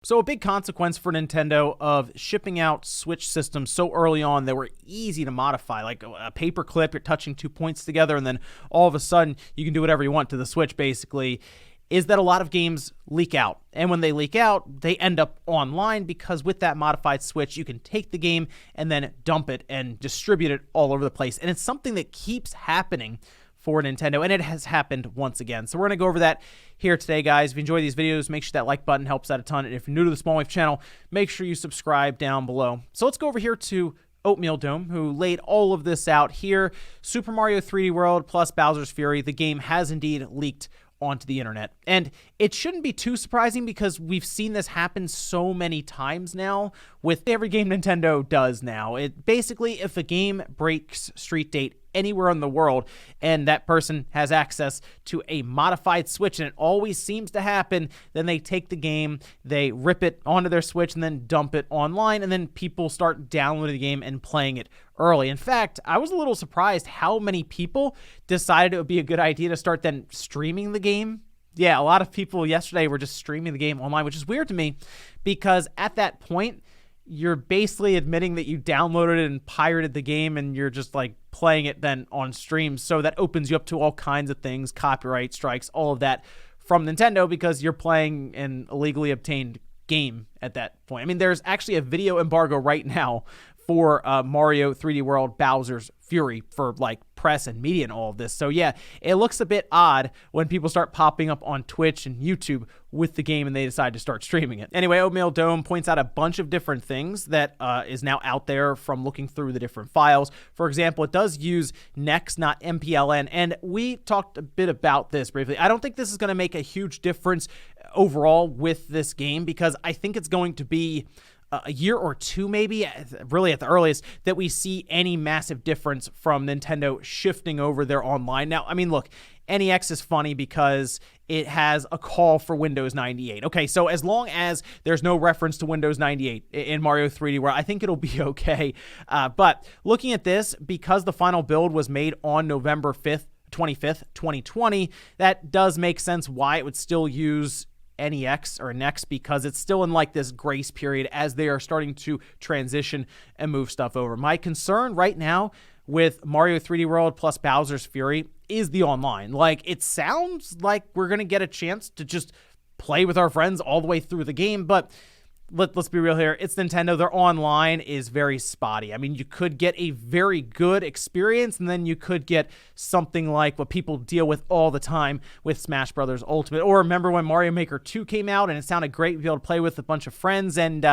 So a big consequence for Nintendo of shipping out Switch systems so early on that were easy to modify, like a paper clip, you're touching 2 points together, and then all of a sudden you can do whatever you want to the Switch, basically, is that a lot of games leak out. And when they leak out, they end up online because with that modified Switch, you can take the game and then dump it and distribute it all over the place. And it's something that keeps happening for Nintendo, and it has happened once again. So we're going to go over that here today, guys. If you enjoy these videos, make sure that like button helps out a ton. And if you're new to the Small Wave channel, make sure you subscribe down below. So let's go over here to Oatmeal Dome, who laid all of this out here. Super Mario 3D World plus Bowser's Fury, the game has indeed leaked onto the internet. And it shouldn't be too surprising because we've seen this happen so many times now with every game Nintendo does now. It basically, if a game breaks street date anywhere in the world and that person has access to a modified Switch, and it always seems to happen, then they take the game, they rip it onto their Switch and then dump it online, and then people start downloading the game and playing it early. In fact, I was a little surprised how many people decided it would be a good idea to start then streaming the game. Yeah, a lot of people yesterday were just streaming the game online, which is weird to me because at that point, you're basically admitting that you downloaded and pirated the game and you're just like playing it then on stream. So that opens you up to all kinds of things, copyright strikes, all of that from Nintendo because you're playing an illegally obtained game at that point. I mean, there's actually a video embargo right now for Mario 3D World Bowser's Fury for like press and media and all of this. So yeah, it looks a bit odd when people start popping up on Twitch and YouTube with the game and they decide to start streaming it. Anyway, Oatmeal Dome points out a bunch of different things that is now out there from looking through the different files. For example, it does use NEX, not MPLN, and we talked a bit about this briefly. I don't think this is going to make a huge difference overall with this game because I think it's going to be a year or two, maybe, really at the earliest, that we see any massive difference from Nintendo shifting over their online. Now, I mean, look, NEX is funny because it has a call for Windows 98. Okay, so as long as there's no reference to Windows 98 in Mario 3D World, I think it'll be okay. But looking at this, because the final build was made on November 25th, 2020, that does make sense why it would still use NEX or NEX because it's still in like this grace period as they are starting to transition and move stuff over. My concern right now with Mario 3D World plus Bowser's Fury is the online. Like, it sounds like we're going to get a chance to just play with our friends all the way through the game, but let's be real here. It's Nintendo. Their online is very spotty. I mean, you could get a very good experience, and then you could get something like what people deal with all the time with Smash Brothers Ultimate. Or remember when Mario Maker 2 came out, and it sounded great to be able to play with a bunch of friends, and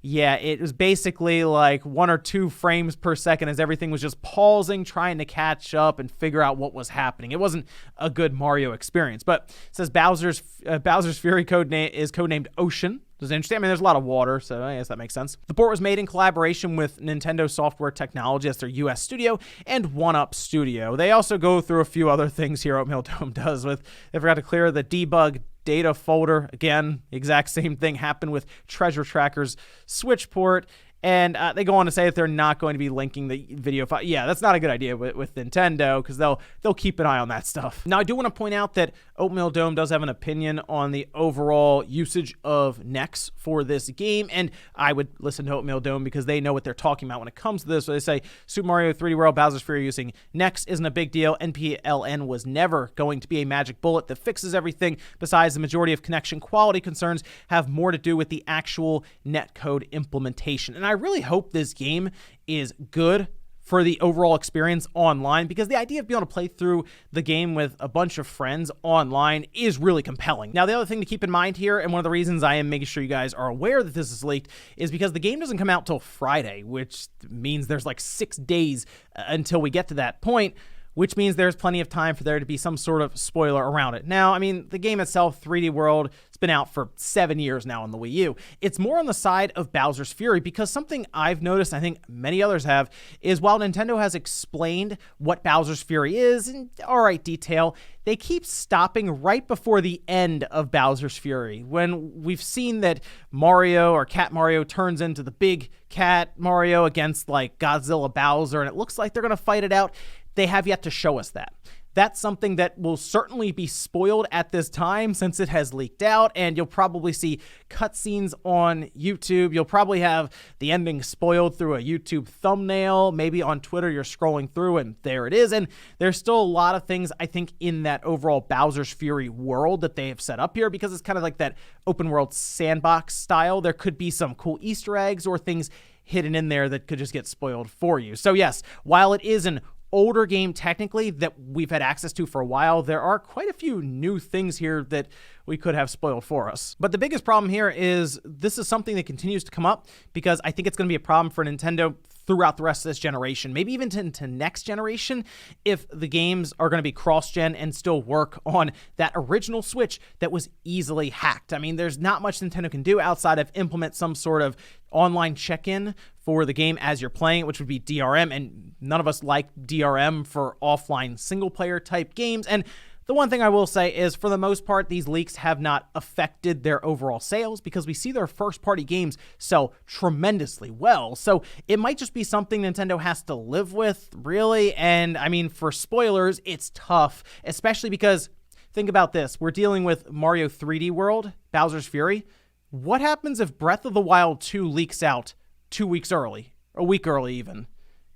yeah, it was basically like 1 or 2 frames per second as everything was just pausing, trying to catch up and figure out what was happening. It wasn't a good Mario experience. But it says Bowser's Fury is codenamed Ocean. This is interesting. I mean, there's a lot of water, so I guess that makes sense. The port was made in collaboration with Nintendo Software Technology, that's their US studio, and 1UP Studio. They also go through a few other things here, Oatmeal Dome does, with they forgot to clear the debug data folder. Again, exact same thing happened with Treasure Tracker's Switch port. And they go on to say that they're not going to be linking the video file. Yeah, that's not a good idea with Nintendo because they'll keep an eye on that stuff. Now, I do want to point out that Oatmeal Dome does have an opinion on the overall usage of NEX for this game, and I would listen to Oatmeal Dome because they know what they're talking about when it comes to this. So they say Super Mario 3D World Bowser's Fury using NEX isn't a big deal. NPLN was never going to be a magic bullet that fixes everything. Besides, the majority of connection quality concerns have more to do with the actual netcode implementation. And I really hope this game is good for the overall experience online because the idea of being able to play through the game with a bunch of friends online is really compelling. Now, the other thing to keep in mind here, and one of the reasons I am making sure you guys are aware that this is leaked, is because the game doesn't come out till Friday, which means there's like 6 days until we get to that point, which means there's plenty of time for there to be some sort of spoiler around it. Now, I mean, the game itself, 3D World, it's been out for 7 years now on the Wii U. It's more on the side of Bowser's Fury because something I've noticed, I think many others have, is while Nintendo has explained what Bowser's Fury is in all right detail, they keep stopping right before the end of Bowser's Fury. When we've seen that Mario or Cat Mario turns into the big cat Mario against like Godzilla Bowser, and it looks like they're going to fight it out, they have yet to show us that. That's something that will certainly be spoiled at this time since it has leaked out, and you'll probably see cutscenes on YouTube. You'll probably have the ending spoiled through a YouTube thumbnail. Maybe on Twitter you're scrolling through and there it is. And there's still a lot of things, I think, in that overall Bowser's Fury world that they have set up here, because it's kind of like that open world sandbox style. There could be some cool Easter eggs or things hidden in there that could just get spoiled for you. So yes, while it is an older game technically that we've had access to for a while, there are quite a few new things here that we could have spoiled for us. But the biggest problem here is this is something that continues to come up, because I think it's going to be a problem for Nintendo throughout the rest of this generation, maybe even into next generation, if the games are going to be cross-gen and still work on that original Switch that was easily hacked. I mean, there's not much Nintendo can do outside of implement some sort of online check-in for the game as you're playing it, which would be DRM, and none of us like DRM for offline single-player type games. And the one thing I will say is, for the most part, these leaks have not affected their overall sales, because we see their first-party games sell tremendously well. So it might just be something Nintendo has to live with, really. And I mean, for spoilers, it's tough, especially because, think about this. We're dealing with Mario 3D World, Bowser's Fury. What happens if Breath of the Wild 2 leaks out 2 weeks early, a week early even?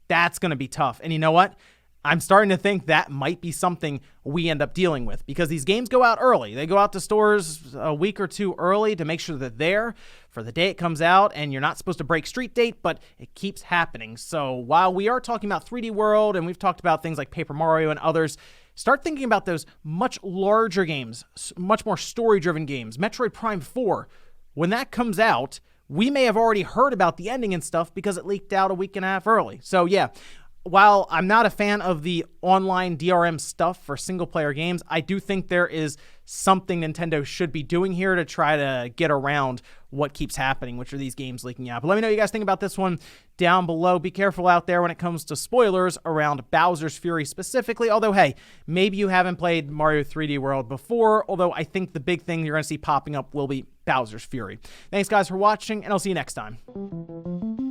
That's going to be tough. And you know what? I'm starting to think that might be something we end up dealing with, because these games go out early. They go out to stores a week or two early to make sure they're there for the day it comes out, and you're not supposed to break street date, but it keeps happening. So while we are talking about 3D World, and we've talked about things like Paper Mario and others, start thinking about those much larger games, much more story-driven games. Metroid Prime 4, when that comes out, we may have already heard about the ending and stuff because it leaked out a week and a half early. So yeah, while I'm not a fan of the online DRM stuff for single-player games, I do think there is something Nintendo should be doing here to try to get around what keeps happening, which are these games leaking out. But let me know what you guys think about this one down below. Be careful out there when it comes to spoilers around Bowser's Fury specifically. Although, hey, maybe you haven't played Mario 3D World before, although I think the big thing you're going to see popping up will be Bowser's Fury. Thanks, guys, for watching, and I'll see you next time.